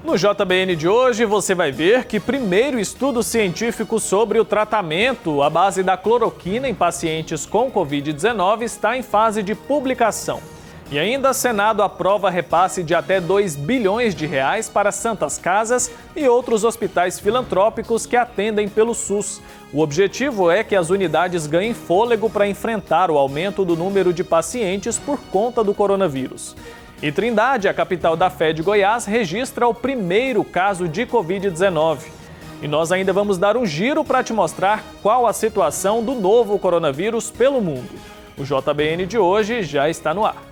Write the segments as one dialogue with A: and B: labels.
A: No JBN de hoje, você vai ver que primeiro estudo científico sobre o tratamento à base da cloroquina em pacientes com Covid-19 está em fase de publicação. E ainda, Senado aprova repasse de até 2 bilhões de reais para santas casas e outros hospitais filantrópicos que atendem pelo SUS. O objetivo é que as unidades ganhem fôlego para enfrentar o aumento do número de pacientes por conta do coronavírus. E Trindade, a capital da fé de Goiás, registra o primeiro caso de Covid-19. E nós ainda vamos dar um giro para te mostrar qual a situação do novo coronavírus pelo mundo. O JBN de hoje já está no ar.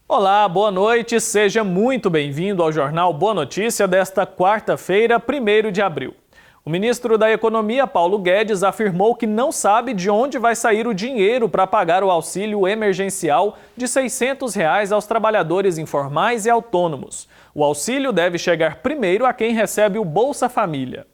A: Olá, boa noite, seja muito bem-vindo ao Jornal Boa Notícia desta quarta-feira, 1º de abril. O ministro da Economia, Paulo Guedes, afirmou que não sabe de onde vai sair o dinheiro para pagar o auxílio emergencial de R$ 600 aos trabalhadores informais e autônomos. O auxílio deve chegar primeiro a quem recebe o Bolsa Família.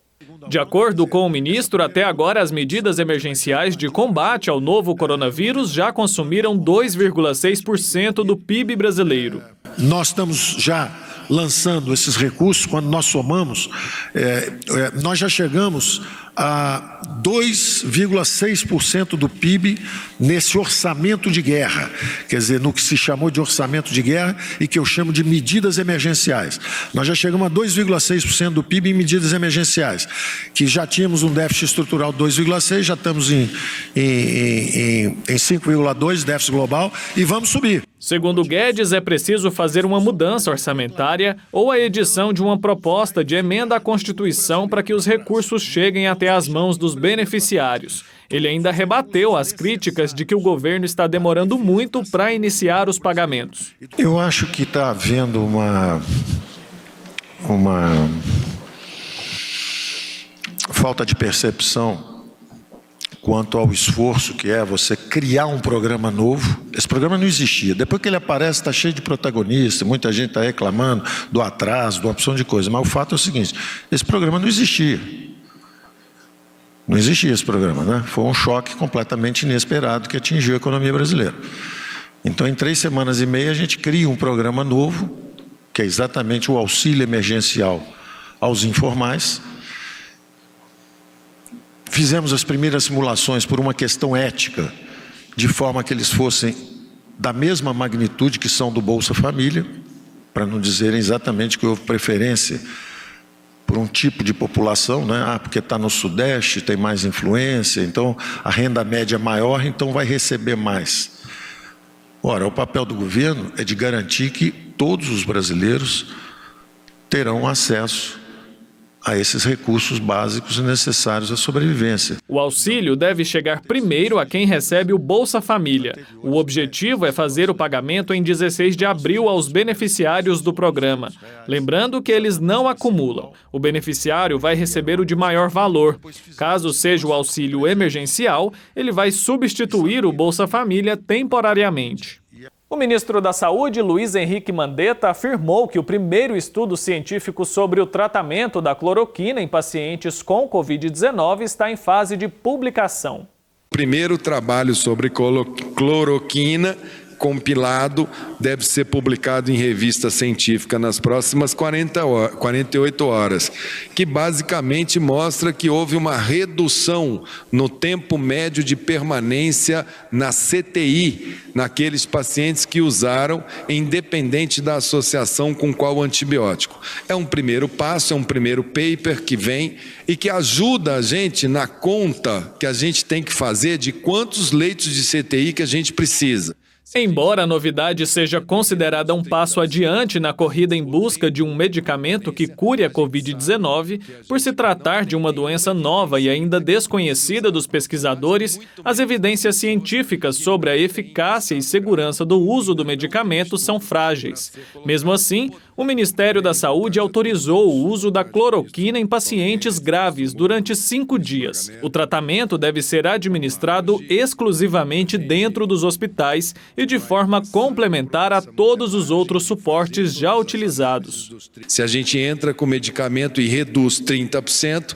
A: De acordo com o ministro, até agora as medidas emergenciais de combate ao novo coronavírus já consumiram 2,6% do PIB brasileiro.
B: Nós estamos já lançando esses recursos, quando nós somamos, nós já chegamos a 2,6% do PIB nesse orçamento de guerra, quer dizer, no que se chamou de orçamento de guerra e que eu chamo de medidas emergenciais. Nós já chegamos a 2,6% do PIB em medidas emergenciais, que já tínhamos um déficit estrutural de 2,6%, já estamos em 5,2% déficit global e vamos subir.
A: Segundo Guedes, é preciso fazer uma mudança orçamentária ou a edição de uma proposta de emenda à Constituição para que os recursos cheguem até as mãos dos beneficiários. Ele ainda rebateu as críticas de que o governo está demorando muito para iniciar os pagamentos.
B: Eu acho que está havendo uma falta de percepção quanto ao esforço que é você criar um programa novo. Esse programa não existia. Depois que ele aparece, está cheio de protagonistas, muita gente está reclamando do atraso, de uma opção de coisa. Mas o fato é o seguinte, esse programa não existia. Não existia esse programa, né? Foi um choque completamente inesperado que atingiu a economia brasileira. Então, em 3 semanas e meia, a gente cria um programa novo, que é exatamente o auxílio emergencial aos informais. Fizemos as primeiras simulações por uma questão ética, de forma que eles fossem da mesma magnitude que são do Bolsa Família, para não dizerem exatamente que houve preferência por um tipo de população, né? Porque está no Sudeste, tem mais influência, então a renda média é maior, então vai receber mais. Ora, o papel do governo é de garantir que todos os brasileiros terão acesso a esses recursos básicos necessários à sobrevivência.
A: O auxílio deve chegar primeiro a quem recebe o Bolsa Família. O objetivo é fazer o pagamento em 16 de abril aos beneficiários do programa. Lembrando que eles não acumulam. O beneficiário vai receber o de maior valor. Caso seja o auxílio emergencial, ele vai substituir o Bolsa Família temporariamente. O ministro da Saúde, Luiz Henrique Mandetta, afirmou que o primeiro estudo científico sobre o tratamento da cloroquina em pacientes com Covid-19 está em fase de publicação.
C: O primeiro trabalho sobre cloroquina compilado deve ser publicado em revista científica nas próximas 48 horas, que basicamente mostra que houve uma redução no tempo médio de permanência na CTI, naqueles pacientes que usaram, independente da associação com qual antibiótico. É um primeiro passo, é um primeiro paper que vem e que ajuda a gente na conta que a gente tem que fazer de quantos leitos de CTI que a gente precisa.
A: Embora a novidade seja considerada um passo adiante na corrida em busca de um medicamento que cure a Covid-19, por se tratar de uma doença nova e ainda desconhecida dos pesquisadores, as evidências científicas sobre a eficácia e segurança do uso do medicamento são frágeis. Mesmo assim, O Ministério da Saúde autorizou o uso da cloroquina em pacientes graves durante 5 dias. O tratamento deve ser administrado exclusivamente dentro dos hospitais e de forma complementar a todos os outros suportes já utilizados.
C: Se a gente entra com medicamento e reduz 30%,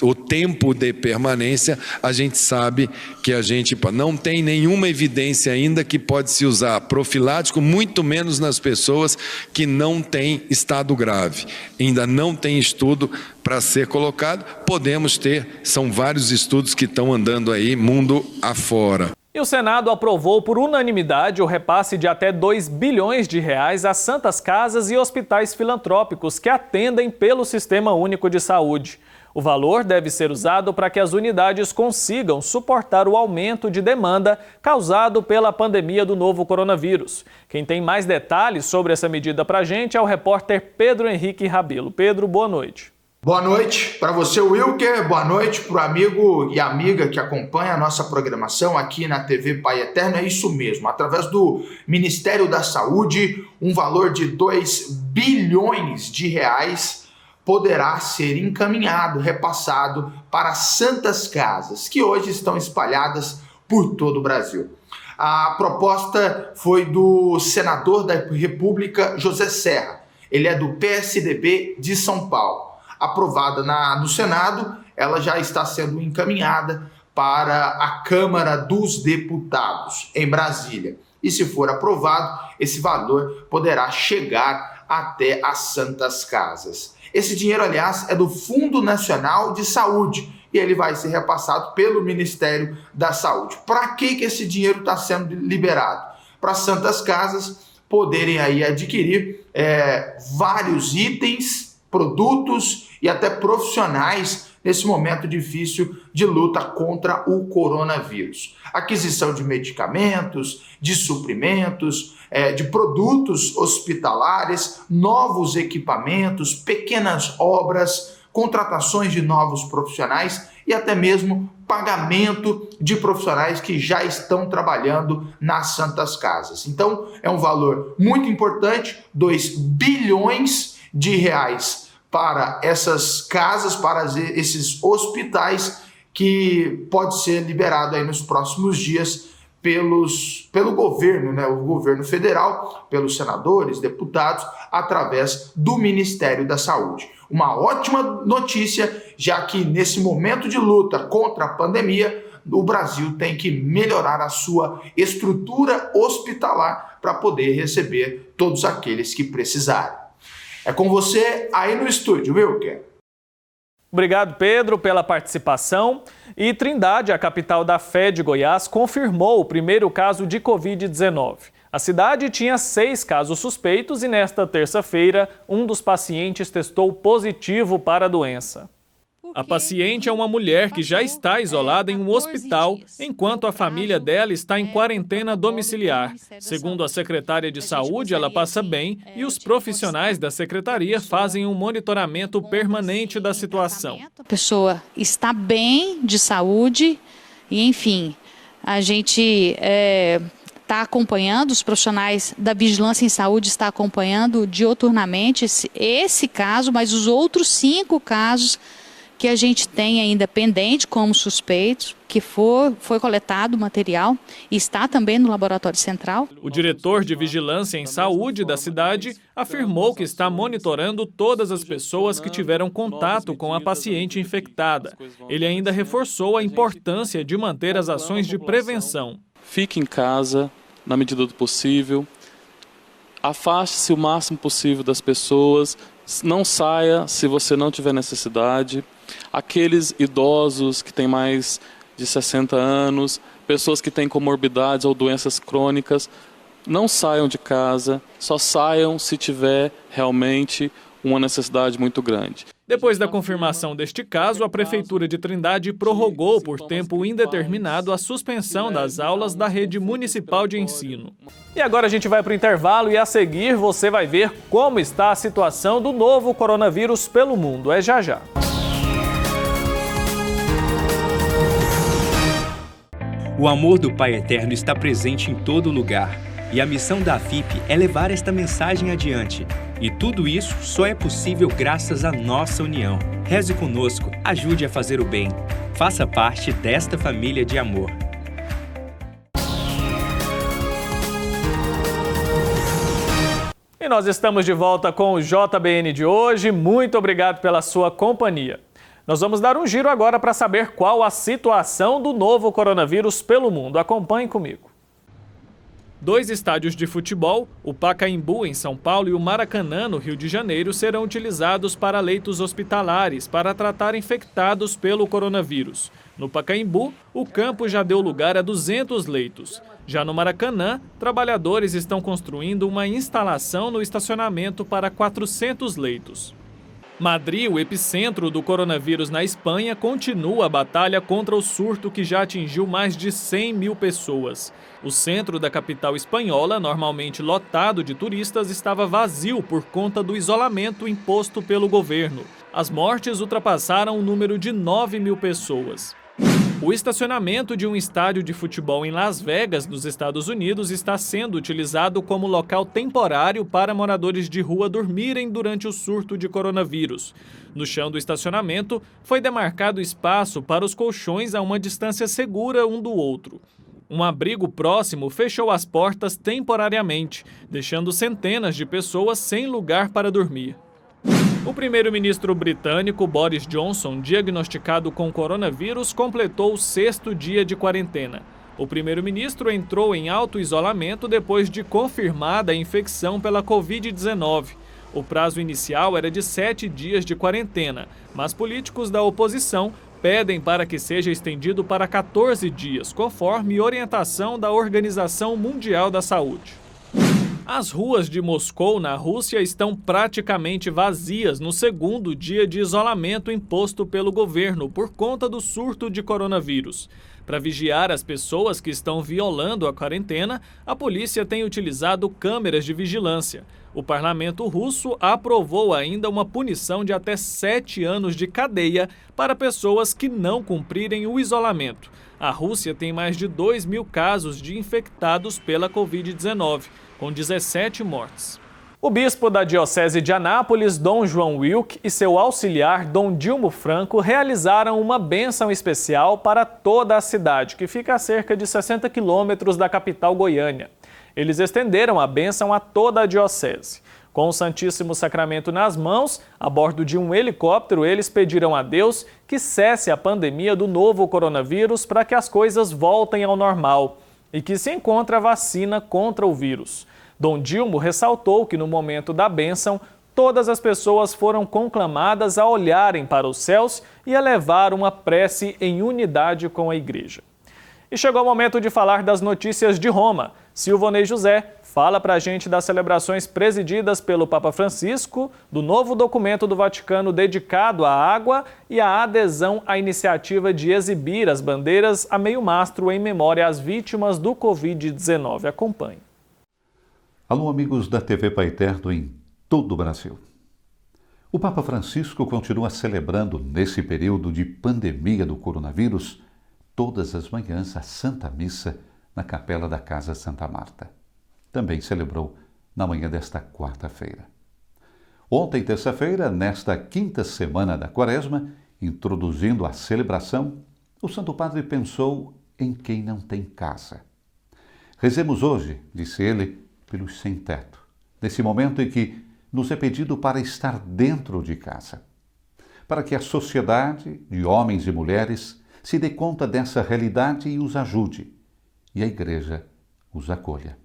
C: o tempo de permanência, a gente sabe que a gente não tem nenhuma evidência ainda que pode se usar profilático, muito menos nas pessoas que não têm estado grave. Ainda não tem estudo para ser colocado, podemos ter, são vários estudos que estão andando aí mundo afora.
A: E o Senado aprovou por unanimidade o repasse de até 2 bilhões de reais às santas casas e hospitais filantrópicos que atendem pelo Sistema Único de Saúde. O valor deve ser usado para que as unidades consigam suportar o aumento de demanda causado pela pandemia do novo coronavírus. Quem tem mais detalhes sobre essa medida para a gente é o repórter Pedro Henrique Rabelo. Pedro, boa noite.
D: Boa noite para você, Wilker. Boa noite para o amigo e amiga que acompanha a nossa programação aqui na TV Pai Eterno. É isso mesmo, através do Ministério da Saúde, um valor de 2 bilhões de reais poderá ser encaminhado, repassado para santas casas, que hoje estão espalhadas por todo o Brasil. A proposta foi do senador da República, José Serra. Ele é do PSDB de São Paulo. Aprovada no Senado, ela já está sendo encaminhada para a Câmara dos Deputados, em Brasília. E se for aprovado, esse valor poderá chegar até as santas casas. Esse dinheiro, aliás, é do Fundo Nacional de Saúde e ele vai ser repassado pelo Ministério da Saúde. Para que esse dinheiro está sendo liberado? Para as santas casas poderem aí adquirir vários itens, produtos e até profissionais nesse momento difícil de luta contra o coronavírus. Aquisição de medicamentos, de suprimentos, de produtos hospitalares, novos equipamentos, pequenas obras, contratações de novos profissionais e até mesmo pagamento de profissionais que já estão trabalhando nas santas casas. Então, é um valor muito importante, 2 bilhões de reais para essas casas, para esses hospitais, que pode ser liberado aí nos próximos dias pelo governo, né? O governo federal, pelos senadores, deputados, através do Ministério da Saúde. Uma ótima notícia, já que nesse momento de luta contra a pandemia, o Brasil tem que melhorar a sua estrutura hospitalar para poder receber todos aqueles que precisarem. É com você aí no estúdio, Wilker.
A: Obrigado, Pedro, pela participação. E Trindade, a capital da fé de Goiás, confirmou o primeiro caso de Covid-19. A cidade tinha 6 casos suspeitos e nesta terça-feira, um dos pacientes testou positivo para a doença. A paciente é uma mulher que já está isolada em um hospital, enquanto a família dela está em quarentena domiciliar. Segundo a secretária de Saúde, ela passa bem e os profissionais da secretaria fazem um monitoramento permanente da situação.
E: A pessoa está bem de saúde e, enfim, a gente está acompanhando, os profissionais da Vigilância em Saúde estão acompanhando dioturnamente esse caso, mas os outros 5 casos que a gente tem ainda pendente como suspeitos, que foi coletado material e está também no laboratório central.
A: O diretor de Vigilância em Saúde da cidade afirmou que está monitorando todas as pessoas que tiveram contato com a paciente infectada. Ele ainda reforçou a importância de manter as ações de prevenção.
F: Fique em casa, na medida do possível. Afaste-se o máximo possível das pessoas. Não saia se você não tiver necessidade. Aqueles idosos que têm mais de 60 anos, pessoas que têm comorbidades ou doenças crônicas, não saiam de casa, só saiam se tiver realmente uma necessidade muito grande.
A: Depois da confirmação deste caso, a Prefeitura de Trindade prorrogou por tempo indeterminado a suspensão das aulas da rede municipal de ensino. E agora a gente vai para o intervalo e a seguir você vai ver como está a situação do novo coronavírus pelo mundo. É já já.
G: O amor do Pai Eterno está presente em todo lugar e a missão da AFIP é levar esta mensagem adiante. E tudo isso só é possível graças à nossa união. Reze conosco, ajude a fazer o bem. Faça parte desta família de amor.
A: E nós estamos de volta com o JBN de hoje. Muito obrigado pela sua companhia. Nós vamos dar um giro agora para saber qual a situação do novo coronavírus pelo mundo. Acompanhe comigo. 2 estádios de futebol, o Pacaembu, em São Paulo, e o Maracanã, no Rio de Janeiro, serão utilizados para leitos hospitalares para tratar infectados pelo coronavírus. No Pacaembu, o campo já deu lugar a 200 leitos. Já no Maracanã, trabalhadores estão construindo uma instalação no estacionamento para 400 leitos. Madrid, o epicentro do coronavírus na Espanha, continua a batalha contra o surto que já atingiu mais de 100 mil pessoas. O centro da capital espanhola, normalmente lotado de turistas, estava vazio por conta do isolamento imposto pelo governo. As mortes ultrapassaram o número de 9 mil pessoas. O estacionamento de um estádio de futebol em Las Vegas, nos Estados Unidos, está sendo utilizado como local temporário para moradores de rua dormirem durante o surto de coronavírus. No chão do estacionamento, foi demarcado espaço para os colchões a uma distância segura um do outro. Um abrigo próximo fechou as portas temporariamente, deixando centenas de pessoas sem lugar para dormir. O primeiro-ministro britânico Boris Johnson, diagnosticado com coronavírus, completou o 6º dia de quarentena. O primeiro-ministro entrou em auto-isolamento depois de confirmada a infecção pela Covid-19. O prazo inicial era de 7 dias de quarentena, mas políticos da oposição pedem para que seja estendido para 14 dias, conforme orientação da Organização Mundial da Saúde. As ruas de Moscou, na Rússia, estão praticamente vazias no 2º dia de isolamento imposto pelo governo por conta do surto de coronavírus. Para vigiar as pessoas que estão violando a quarentena, a polícia tem utilizado câmeras de vigilância. O parlamento russo aprovou ainda uma punição de até 7 anos de cadeia para pessoas que não cumprirem o isolamento. A Rússia tem mais de 2 mil casos de infectados pela Covid-19. Com 17 mortes. O bispo da Diocese de Anápolis, Dom João Wilk, e seu auxiliar, Dom Dilmo Franco, realizaram uma bênção especial para toda a cidade, que fica a cerca de 60 quilômetros da capital Goiânia. Eles estenderam a bênção a toda a diocese. Com o Santíssimo Sacramento nas mãos, a bordo de um helicóptero, eles pediram a Deus que cesse a pandemia do novo coronavírus para que as coisas voltem ao normal e que se encontre a vacina contra o vírus. Dom Dilmo ressaltou que no momento da bênção, todas as pessoas foram conclamadas a olharem para os céus e a levar uma prece em unidade com a Igreja. E chegou o momento de falar das notícias de Roma. Silvonei José fala para a gente das celebrações presididas pelo Papa Francisco, do novo documento do Vaticano dedicado à água e a adesão à iniciativa de exibir as bandeiras a meio mastro em memória às vítimas do Covid-19. Acompanhe.
H: Alô, amigos da TV Pai Eterno em todo o Brasil. O Papa Francisco continua celebrando, nesse período de pandemia do coronavírus, todas as manhãs a Santa Missa na Capela da Casa Santa Marta. Também celebrou na manhã desta quarta-feira. Ontem, terça-feira, nesta 5ª semana da Quaresma, introduzindo a celebração, o Santo Padre pensou em quem não tem casa. Rezemos hoje, disse ele, pelos sem-teto, nesse momento em que nos é pedido para estar dentro de casa, para que a sociedade de homens e mulheres se dê conta dessa realidade e os ajude, e a Igreja os acolha.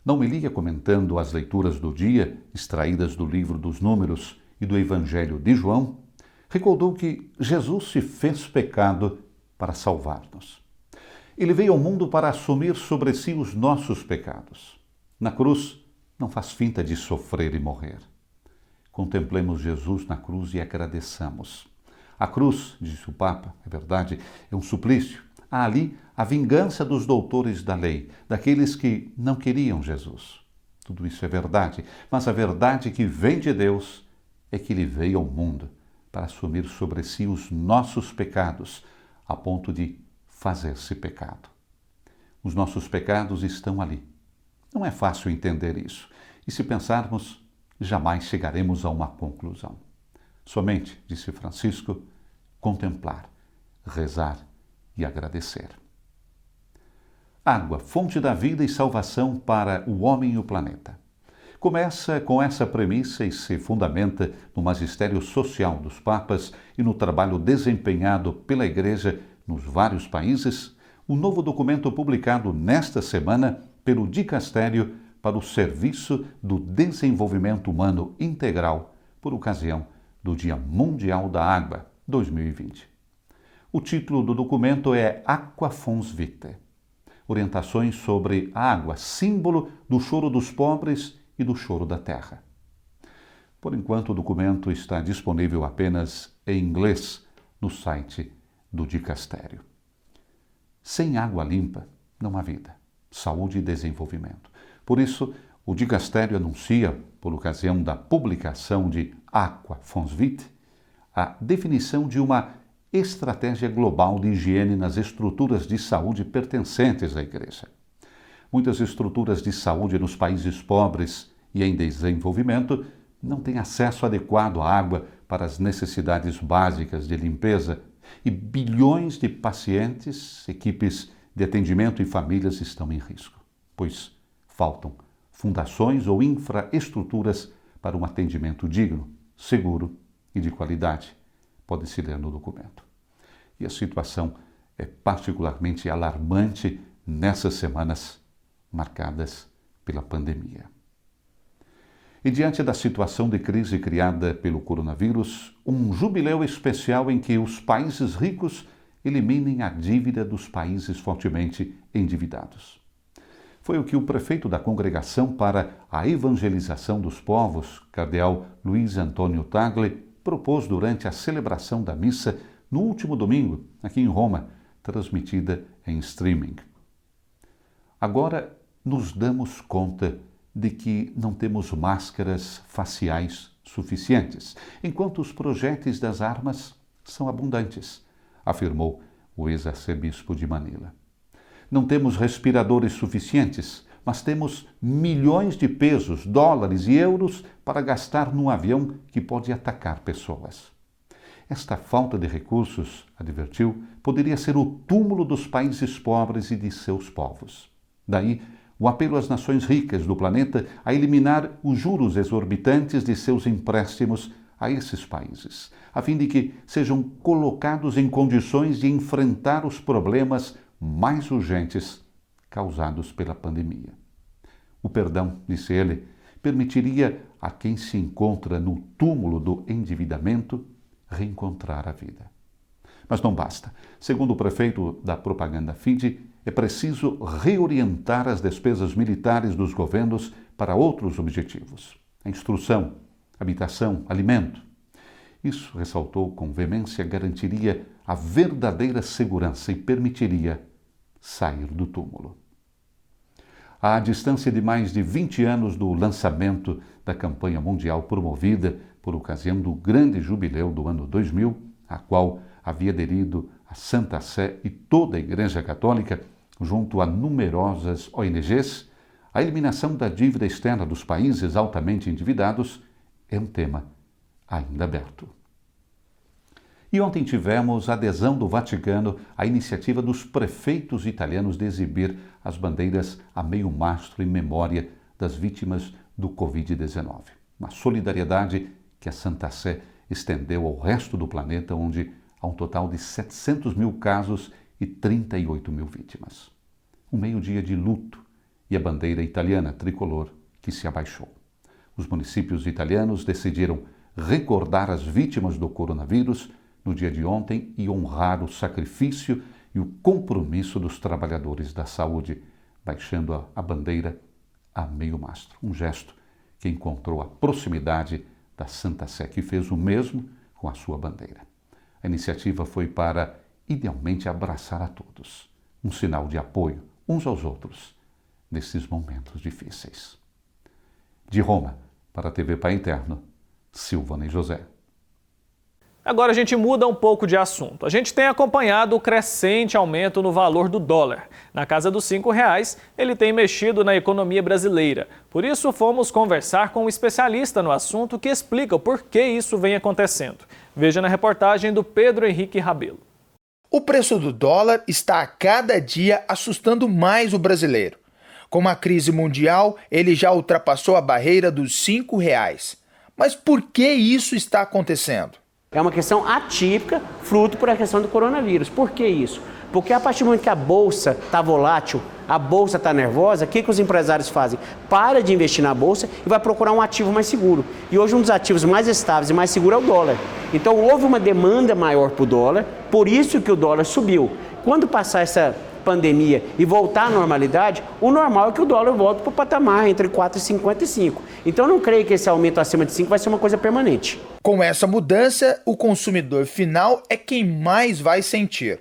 H: Na homilia comentando as leituras do dia, extraídas do livro dos Números e do Evangelho de João, recordou que Jesus se fez pecado para salvar-nos. Ele veio ao mundo para assumir sobre si os nossos pecados. Na cruz, não faz finta de sofrer e morrer. Contemplemos Jesus na cruz e agradeçamos. A cruz, disse o Papa, é verdade, é um suplício. Há ali a vingança dos doutores da lei, daqueles que não queriam Jesus. Tudo isso é verdade, mas a verdade que vem de Deus é que Ele veio ao mundo para assumir sobre si os nossos pecados, a ponto de fazer-se pecado. Os nossos pecados estão ali. Não é fácil entender isso. E se pensarmos, jamais chegaremos a uma conclusão. Somente, disse Francisco, contemplar, rezar e agradecer. Água, fonte da vida e salvação para o homem e o planeta. Começa com essa premissa e se fundamenta no magistério social dos papas e no trabalho desempenhado pela Igreja nos vários países, o novo documento publicado nesta semana pelo Dicastério para o Serviço do Desenvolvimento Humano Integral, por ocasião do Dia Mundial da Água, 2020. O título do documento é Aqua Fons Vitae. Orientações sobre a água, símbolo do choro dos pobres e do choro da terra. Por enquanto, o documento está disponível apenas em inglês no site do Dicastério. Sem água limpa, não há vida, saúde e desenvolvimento. Por isso, o Dicastério anuncia, por ocasião da publicação de Aqua Fons Vitae, a definição de uma estratégia global de higiene nas estruturas de saúde pertencentes à Igreja. Muitas estruturas de saúde nos países pobres e em desenvolvimento não têm acesso adequado à água para as necessidades básicas de limpeza e bilhões de pacientes, equipes de atendimento e famílias estão em risco, pois faltam fundações ou infraestruturas para um atendimento digno, seguro e de qualidade. Pode-se ler no documento. E a situação é particularmente alarmante nessas semanas marcadas pela pandemia. E diante da situação de crise criada pelo coronavírus, um jubileu especial em que os países ricos eliminem a dívida dos países fortemente endividados. Foi o que o prefeito da Congregação para a Evangelização dos Povos, cardeal Luiz Antônio Tagle, propôs durante a celebração da missa no último domingo, aqui em Roma, transmitida em streaming. Agora nos damos conta de que não temos máscaras faciais suficientes, enquanto os projéteis das armas são abundantes, afirmou o ex-arcebispo de Manila. Não temos respiradores suficientes, mas temos milhões de pesos, dólares e euros para gastar num avião que pode atacar pessoas. Esta falta de recursos, advertiu, poderia ser o túmulo dos países pobres e de seus povos. Daí, o apelo às nações ricas do planeta a eliminar os juros exorbitantes de seus empréstimos a esses países, a fim de que sejam colocados em condições de enfrentar os problemas mais urgentes causados pela pandemia. O perdão, disse ele, permitiria a quem se encontra no túmulo do endividamento reencontrar a vida. Mas não basta. Segundo o prefeito da Propaganda Fide, é preciso reorientar as despesas militares dos governos para outros objetivos. A instrução, habitação, alimento. Isso, ressaltou com veemência, garantiria a verdadeira segurança e permitiria sair do túmulo. À distância de mais de 20 anos do lançamento da campanha mundial promovida por ocasião do grande jubileu do ano 2000, a qual havia aderido a Santa Sé e toda a Igreja Católica, junto a numerosas ONGs, a eliminação da dívida externa dos países altamente endividados é um tema ainda aberto. E ontem tivemos a adesão do Vaticano à iniciativa dos prefeitos italianos de exibir as bandeiras a meio mastro em memória das vítimas do Covid-19. Uma solidariedade que a Santa Sé estendeu ao resto do planeta, onde há um total de 700 mil casos e 38 mil vítimas. Um meio-dia de luto e a bandeira italiana tricolor que se abaixou. Os municípios italianos decidiram recordar as vítimas do coronavírus no dia de ontem e honrar o sacrifício e o compromisso dos trabalhadores da saúde, baixando a bandeira a meio mastro. Um gesto que encontrou a proximidade da Santa Sé, que fez o mesmo com a sua bandeira. A iniciativa foi para, idealmente, abraçar a todos, um sinal de apoio uns aos outros nesses momentos difíceis. De Roma, para a TV Pai Eterno, Silvana e José.
A: Agora a gente muda um pouco de assunto. A gente tem acompanhado o crescente aumento no valor do dólar. Na casa dos R$5, ele tem mexido na economia brasileira. Por isso, fomos conversar com um especialista no assunto que explica o porquê isso vem acontecendo. Veja na reportagem do Pedro Henrique Rabelo.
D: O preço do dólar está a cada dia assustando mais o brasileiro. Com a crise mundial, ele já ultrapassou a barreira dos R$5. Mas por que isso está acontecendo?
I: É uma questão atípica, fruto por a questão do coronavírus. Por que isso? Porque a partir do momento que a bolsa está volátil, a bolsa está nervosa, o que os empresários fazem? Para de investir na bolsa e vai procurar um ativo mais seguro. E hoje um dos ativos mais estáveis e mais seguros é o dólar. Então houve uma demanda maior para o dólar, por isso que o dólar subiu. Quando passar essa pandemia e voltar à normalidade, o normal é que o dólar volte para o patamar entre 4,50 e 5. Então eu não creio que esse aumento acima de 5 vai ser uma coisa permanente.
D: Com essa mudança, o consumidor final é quem mais vai sentir.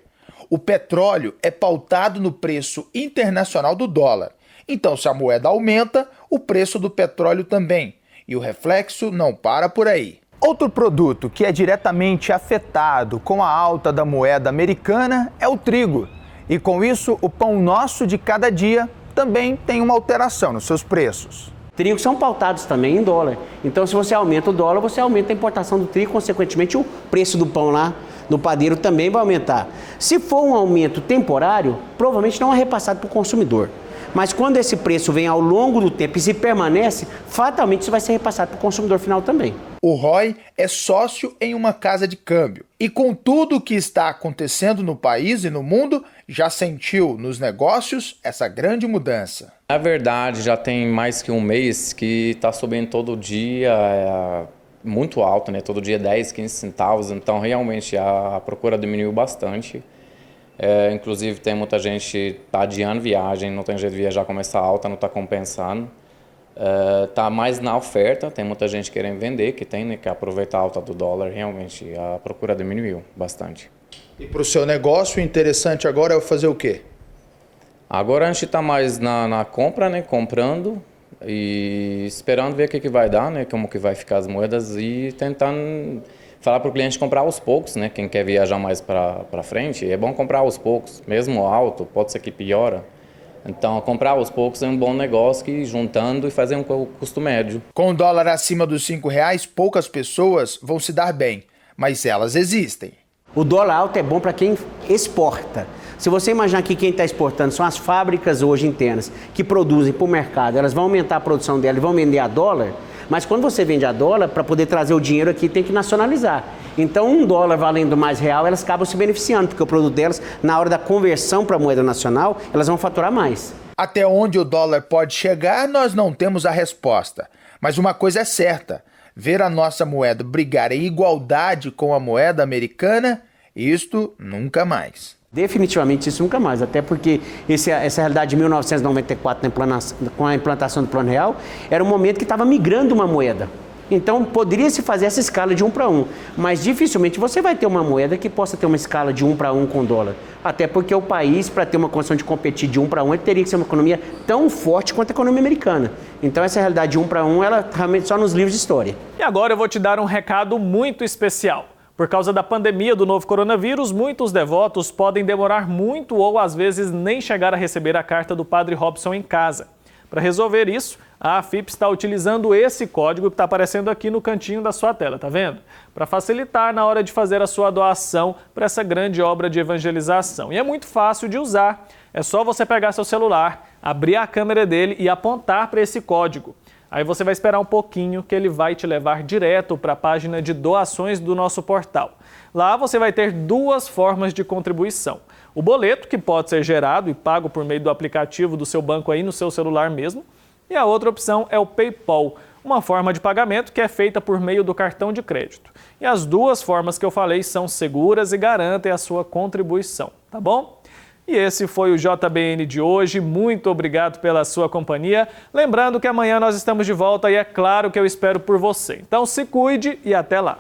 D: O petróleo é pautado no preço internacional do dólar. Então, se a moeda aumenta, o preço do petróleo também. E o reflexo não para por aí. Outro produto que é diretamente afetado com a alta da moeda americana é o trigo. E com isso, o pão nosso de cada dia também tem uma alteração nos seus preços.
I: Trigos são pautados também em dólar. Então, se você aumenta o dólar, você aumenta a importação do trigo, consequentemente o preço do pão lá no padeiro também vai aumentar. Se for um aumento temporário, provavelmente não é repassado para o consumidor. Mas quando esse preço vem ao longo do tempo e se permanece, fatalmente isso vai ser repassado para o consumidor final também.
D: O Roy é sócio em uma casa de câmbio. E com tudo o que está acontecendo no país e no mundo, já sentiu nos negócios essa grande mudança.
J: Na verdade, já tem mais que um mês que está subindo todo dia, muito alto, né? Todo dia 10, 15 centavos. Então, realmente, a procura diminuiu bastante. Inclusive, tem muita gente que está adiando viagem, não tem jeito de viajar como essa alta, não está compensando. Está mais na oferta, tem muita gente querendo vender, que tem, né, que aproveitar a alta do dólar. Realmente, a procura diminuiu bastante.
D: E para o seu negócio, o interessante agora é fazer o quê?
J: Agora a gente está mais na compra, né, comprando e esperando ver o que vai dar, né, como que vai ficar as moedas e tentando falar para o cliente comprar aos poucos, né, quem quer viajar mais para frente, é bom comprar aos poucos, mesmo alto, pode ser que piora. Então, comprar aos poucos é um bom negócio que ir juntando e fazer um custo médio.
D: Com o dólar acima dos R$5, poucas pessoas vão se dar bem, mas elas existem.
I: O dólar alto é bom para quem exporta. Se você imaginar que quem está exportando são as fábricas hoje internas que produzem para o mercado, elas vão aumentar a produção delas e vão vender a dólar, mas quando você vende a dólar, para poder trazer o dinheiro aqui, tem que nacionalizar. Então, $1 valendo mais real, elas acabam se beneficiando, porque o produto delas, na hora da conversão para a moeda nacional, elas vão faturar mais.
D: Até onde o dólar pode chegar, nós não temos a resposta. Mas uma coisa é certa, ver a nossa moeda brigar em igualdade com a moeda americana, isto nunca mais.
I: Definitivamente isso nunca mais, até porque essa realidade de 1994, com a implantação do Plano Real, era um momento que estava migrando uma moeda. Então, poderia-se fazer essa escala de 1 para 1, mas dificilmente você vai ter uma moeda que possa ter uma escala de 1 para 1 com dólar. Até porque o país, para ter uma condição de competir de 1 para 1, ele teria que ser uma economia tão forte quanto a economia americana. Então, essa realidade de 1 para 1, ela realmente só nos livros de história.
A: E agora eu vou te dar um recado muito especial. Por causa da pandemia do novo coronavírus, muitos devotos podem demorar muito ou às vezes nem chegar a receber a carta do Padre Robson em casa. Para resolver isso, a AFIP está utilizando esse código que está aparecendo aqui no cantinho da sua tela, tá vendo? Para facilitar na hora de fazer a sua doação para essa grande obra de evangelização. E é muito fácil de usar. É só você pegar seu celular, abrir a câmera dele e apontar para esse código. Aí você vai esperar um pouquinho que ele vai te levar direto para a página de doações do nosso portal. Lá você vai ter duas formas de contribuição. O boleto, que pode ser gerado e pago por meio do aplicativo do seu banco aí no seu celular mesmo. E a outra opção é o PayPal, uma forma de pagamento que é feita por meio do cartão de crédito. E as duas formas que eu falei são seguras e garantem a sua contribuição, tá bom? E esse foi o JBN de hoje. Muito obrigado pela sua companhia. Lembrando que amanhã nós estamos de volta e é claro que eu espero por você. Então se cuide e até lá.